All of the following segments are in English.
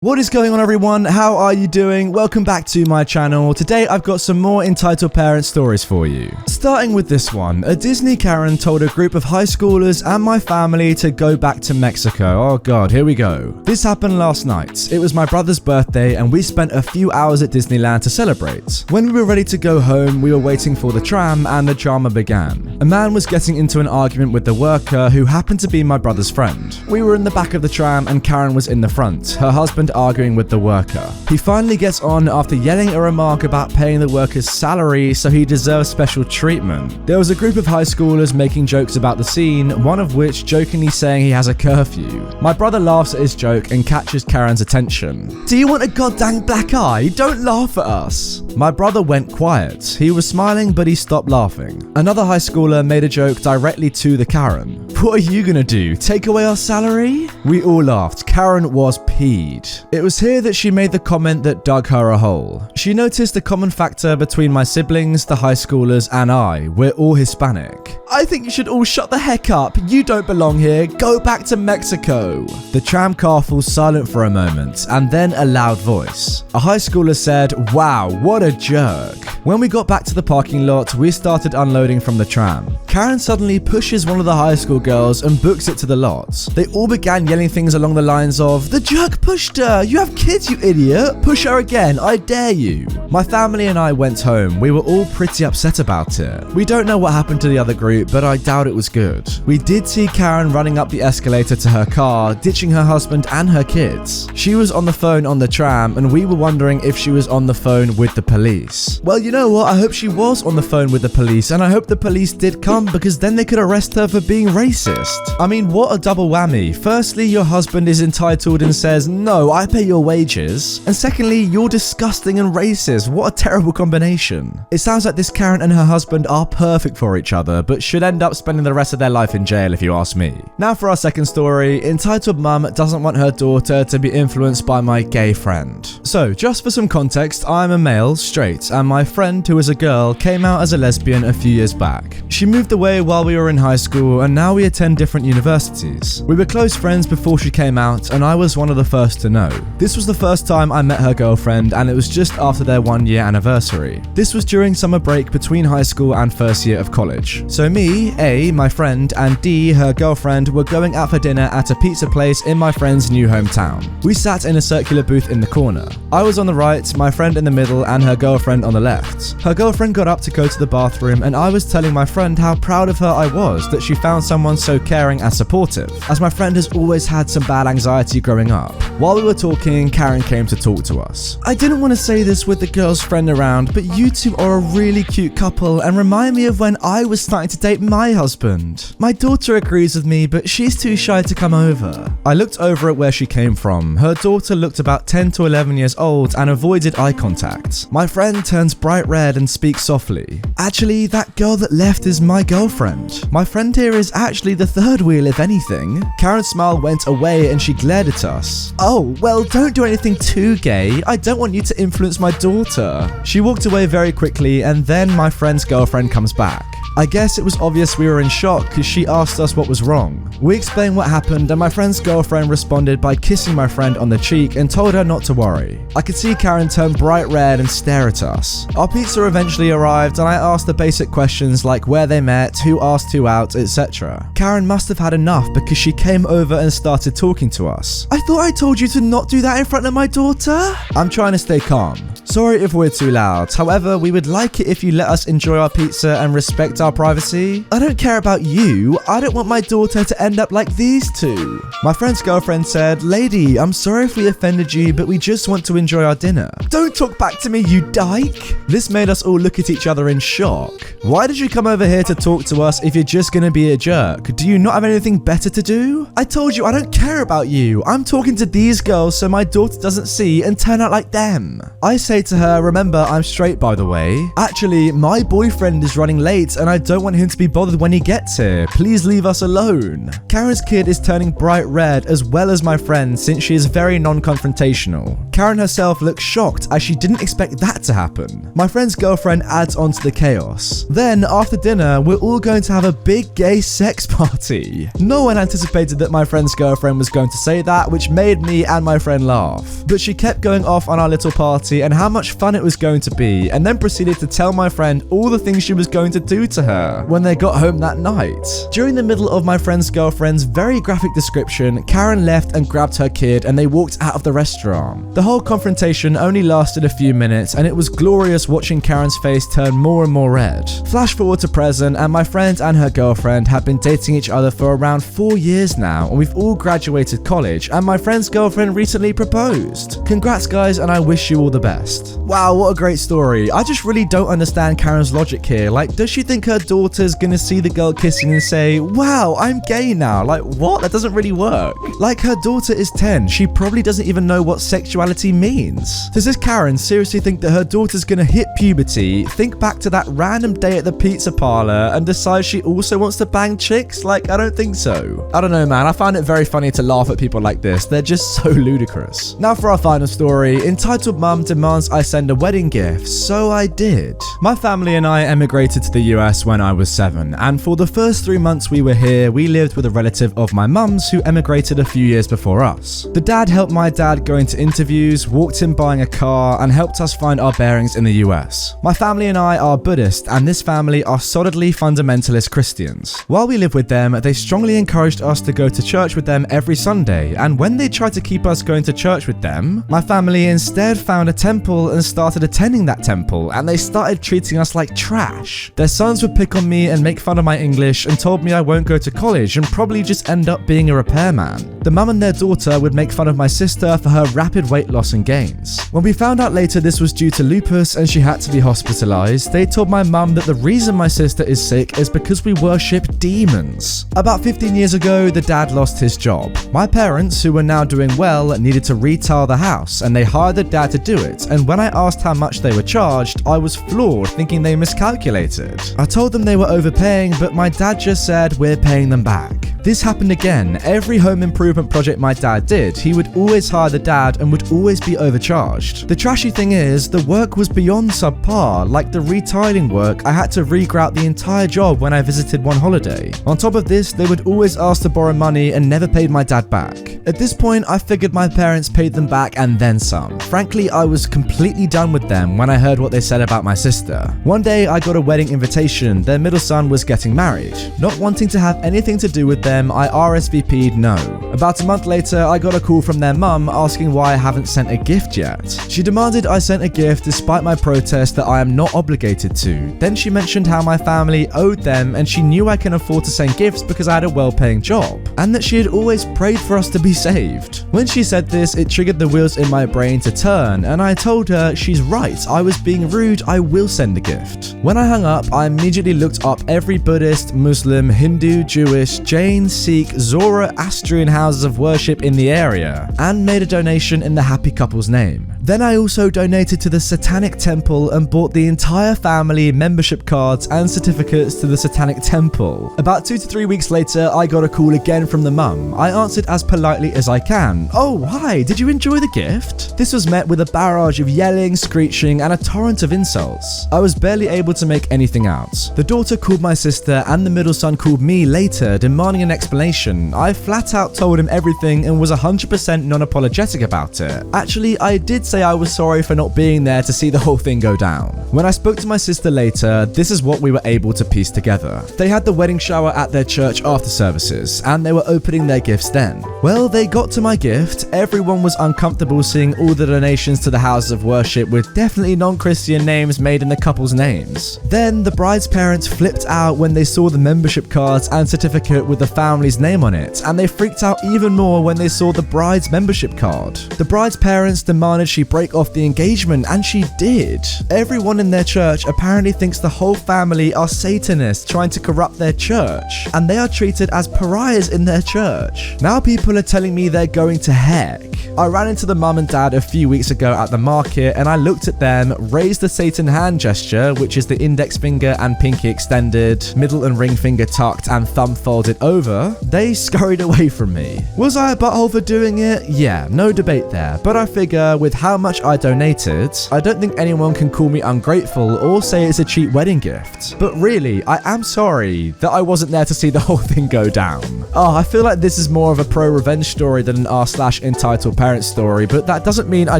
What is going on, everyone? How are you doing? Welcome back to my channel. Today I've got some more Entitled Parents stories for you. Starting with this one, a Disney Karen told a group of high schoolers and my family to go back to Mexico. Oh god, here we go. This happened last night. It was my brother's birthday and we spent a few hours at Disneyland to celebrate. When we were ready to go home, we were waiting for the tram and the drama began. A man was getting into an argument with the worker who happened to be my brother's friend. We were in the back of the tram and Karen was in the front, her husband arguing with the worker. He finally gets on after yelling a remark about paying the worker's salary so he deserves special treatment. There was a group of high schoolers making jokes about the scene, one of which jokingly saying he has a curfew. My brother laughs at his joke and catches Karen's attention. "Do you want a goddamn black eye? Don't laugh at us." My brother went quiet. He was smiling but he stopped laughing. Another high schooler made a joke directly to the Karen. "What are you gonna do? Take away our salary?" We all laughed. Karen was peed. It was here that she made the comment that dug her a hole. She noticed a common factor between my siblings, the high schoolers, and I. We're all Hispanic. "I think you should all shut the heck up. You don't belong here. Go back to Mexico." The tram car falls silent for a moment, and then a loud voice. A high schooler said, "Wow, what a jerk." When we got back to the parking lot, we started unloading from the tram. Karen suddenly pushes one of the high school girls and books it to the lot. They all began yelling things along the lines of, "The jerk pushed her! You have kids, you idiot! Push her again, I dare you!" My family and I went home. We were all pretty upset about it. We don't know what happened to the other group, but I doubt it was good. We did see Karen running up the escalator to her car, ditching her husband and her kids. She was on the phone on the tram, and we were wondering if she was on the phone with the police. Well, you know what? I hope she was on the phone with the police, and I hope the police did come, because then they could arrest her for being racist. I mean, what a double whammy. Firstly, your husband is entitled and says, "No, I pay your wages." And secondly, you're disgusting and racist. What a terrible combination. It sounds like this Karen and her husband are perfect for each other, but should end up spending the rest of their life in jail if you ask me. Now for our second story. Entitled mum doesn't want her daughter to be influenced by my gay friend. So, just for some context, I'm a male, straight, and my friend, who is a girl, came out as a lesbian a few years back. She moved away while we were in high school, and now we attend different universities. We were close friends before she came out, and I was one of the first to know. This was the first time I met her girlfriend, and it was just after their 1-year anniversary. This was during summer break between high school and first year of college. So me, A, my friend, and D, her girlfriend, were going out for dinner at a pizza place in my friend's new hometown. We sat in a circular booth in the corner. I was on the right, my friend in the middle, and her girlfriend on the left. Her girlfriend got up to go to the bathroom, and I was telling my friend how proud of her I was that she found someone so caring and supportive, as my friend has always had some bad anxiety growing up. While we were talking, Karen came to talk to us. "I didn't want to say this with the girl's friend around, but you two are a really cute couple and remind me of when I was starting to date my husband. My daughter agrees with me, but she's too shy to come over." I looked over at where she came from. Her daughter looked about 10 to 11 years old and avoided eye contact. My friend turns bright red and speaks softly. "Actually, that girl that left is my girlfriend. My friend here is actually the third wheel, if anything." Karen's smile went away and she glared at us. "Oh, well, don't do anything too gay. I don't want you to influence my daughter." She walked away very quickly, and then my friend's girlfriend comes back. I guess it was obvious we were in shock because she asked us what was wrong. We explained what happened, and my friend's girlfriend responded by kissing my friend on the cheek and told her not to worry. I could see Karen turn bright red and stare at us. Our pizza eventually arrived, and I asked the basic questions like where they met, who asked who out, etc. Karen must have had enough because she came over and started talking to us. "I thought I told you to not do that in front of my daughter." I'm trying to stay calm. "Sorry if we're too loud. However, we would like it if you let us enjoy our pizza and respect our privacy." "I don't care about you. I don't want my daughter to end up like these two." My friend's girlfriend said, "Lady, I'm sorry if we offended you, but we just want to enjoy our dinner." "Don't talk back to me, you dyke." This made us all look at each other in shock. "Why did you come over here to talk to us if you're just gonna be a jerk? Do you not have anything better to do?" "I told you I don't care about you. I'm talking to these girls so my daughter doesn't see and turn out like them." I say to her, "Remember, I'm straight, by the way. Actually, my boyfriend is running late and I don't want him to be bothered when he gets here. Please leave us alone." Karen's kid is turning bright red as well as my friend since she is very non-confrontational. Karen herself looks shocked as she didn't expect that to happen. My friend's girlfriend adds on to the chaos. Then, after dinner, we're all going to have a big gay sex party. No one anticipated that my friend's girlfriend was going to say that, which made me and my friend laugh. But she kept going off on our little party and how much fun it was going to be, and then proceeded to tell my friend all the things she was going to do to her when they got home that night. During the middle of my friend's girlfriend's very graphic description, Karen left and grabbed her kid and they walked out of the restaurant. The whole confrontation only lasted a few minutes and it was glorious watching Karen's face turn more and more red. Flash forward to present, and my friend and her girlfriend have been dating each other for around 4 years now, and we've all graduated college, and my friend's girlfriend recently proposed. Congrats guys, and I wish you all the best. Wow, what a great story. I just really don't understand Karen's logic here. Like, does she think her daughter's gonna see the girl kissing and say, wow, I'm gay now? Like, what? That doesn't really work. Like, her daughter is 10. She probably doesn't even know what sexuality means. Does this Karen seriously think that her daughter's gonna hit puberty, think back to that random day at the pizza parlor, and decide she also wants to bang chicks? Like, I don't think so. I don't know, man. I find it very funny to laugh at people like this. They're just so ludicrous. Now for our final story, entitled Mum Demands I Send a Wedding Gift. So I did. My family and I emigrated to the US when I was 7, and for the first 3 months we were here, we lived with a relative of my mum's who emigrated a few years before us. The dad helped my dad go into interviews, walked him buying a car, and helped us find our bearings in the US. My family and I are Buddhist, and this family are solidly fundamentalist Christians. While we lived with them, they strongly encouraged us to go to church with them every Sunday, and when they tried to keep us going to church with them, my family instead found a temple and started attending that temple, and they started treating us like trash. Their sons would pick on me and make fun of my English and told me I won't go to college and probably just end up being a repairman. The mum and their daughter would make fun of my sister for her rapid weight loss and gains. When we found out later this was due to lupus and she had to be hospitalized, they told my mum that the reason my sister is sick is because we worship demons. About 15 years ago, the dad lost his job. My parents, who were now doing well, needed to retile the house, and they hired the dad to do it, and when I asked how much they were charged, I was floored, thinking they miscalculated. I told them they were overpaying, but my dad just said, we're paying them back. This happened again. Every home improvement project my dad did, he would always hire the dad and would always be overcharged. The trashy thing is, the work was beyond subpar. Like the retiling work, I had to regrout the entire job when I visited one holiday. On top of this, they would always ask to borrow money and never paid my dad back. At this point, I figured my parents paid them back and then some. Frankly, I was completely done with them when I heard what they said about my sister. One day, I got a wedding invitation. Their middle son was getting married. Not wanting to have anything to do with them, I RSVP'd no. About a month later, I got a call from their mum asking why I haven't sent a gift yet. She demanded I sent a gift despite my protest that I am not obligated to. Then she mentioned how my family owed them and she knew I can afford to send gifts because I had a well-paying job, and that she had always prayed for us to be saved. When she said this, it triggered the wheels in my brain to turn, and I told her she's right, I was being rude, I will send the gift. When I hung up, I immediately looked up every Buddhist, Muslim, Hindu, Jewish, Jain, Sikh, Zoroastrian houses of worship in the area, and made a donation in the happy couple's name. Then I also donated to the Satanic Temple and bought the entire family membership cards and certificates to the Satanic Temple. About 2 to 3 weeks later, I got a call again from the mum. I answered as politely as I can. Oh, hi, did you enjoy the gift? This was met with a barrage of yelling, screeching, and a torrent of insults. I was barely able to make anything out. The daughter called my sister and the middle son called me later, demanding an explanation. I flat out told him everything and was 100% non-apologetic about it. Actually, I did say I was sorry for not being there to see the whole thing go down. When I spoke to my sister later, this is what we were able to piece together. They had the wedding shower at their church after services, and they were opening their gifts then. Well, they got to my gift. Everyone was uncomfortable seeing all the donations to the houses of worship with definitely non-Christian names made in the couple's names. Then the bride's parents flipped out when they saw the membership cards and certificate with the family's name on it, and they freaked out even more when they saw the bride's membership card. The bride's parents demanded she break off the engagement, and she did. Everyone in their church apparently thinks the whole family are Satanists trying to corrupt their church, and they are treated as pariahs in their church. Now people are telling me they're going to heck. I ran into the mum and dad a few weeks ago at the market, and I looked at them, raised the Satan hand gesture, which is the index finger and pinky extended, middle and ring finger tucked and thumb folded over, However, they scurried away from me. Was I a butthole for doing it? Yeah, no debate there, but I figure with how much I donated, I don't think anyone can call me ungrateful or say it's a cheap wedding gift. But really, I am sorry that I wasn't there to see the whole thing go down. Oh, I feel like this is more of a pro-revenge story than an r/entitled parent story, but that doesn't mean I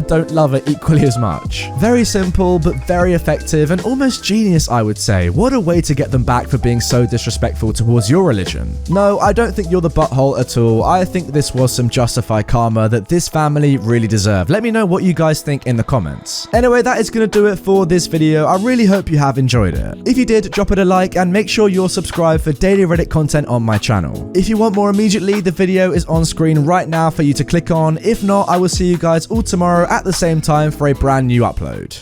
don't love it equally as much. Very simple, but very effective and almost genius, I would say. What a way to get them back for being so disrespectful towards your religion. No, I don't think you're the butthole at all. I think this was some justified karma that this family really deserved. Let me know what you guys think in the comments. Anyway, that is going to do it for this video. I really hope you have enjoyed it. If you did, drop it a like and make sure you're subscribed for daily Reddit content on my channel. If you want more immediately, the video is on screen right now for you to click on. If not, I will see you guys all tomorrow at the same time for a brand new upload.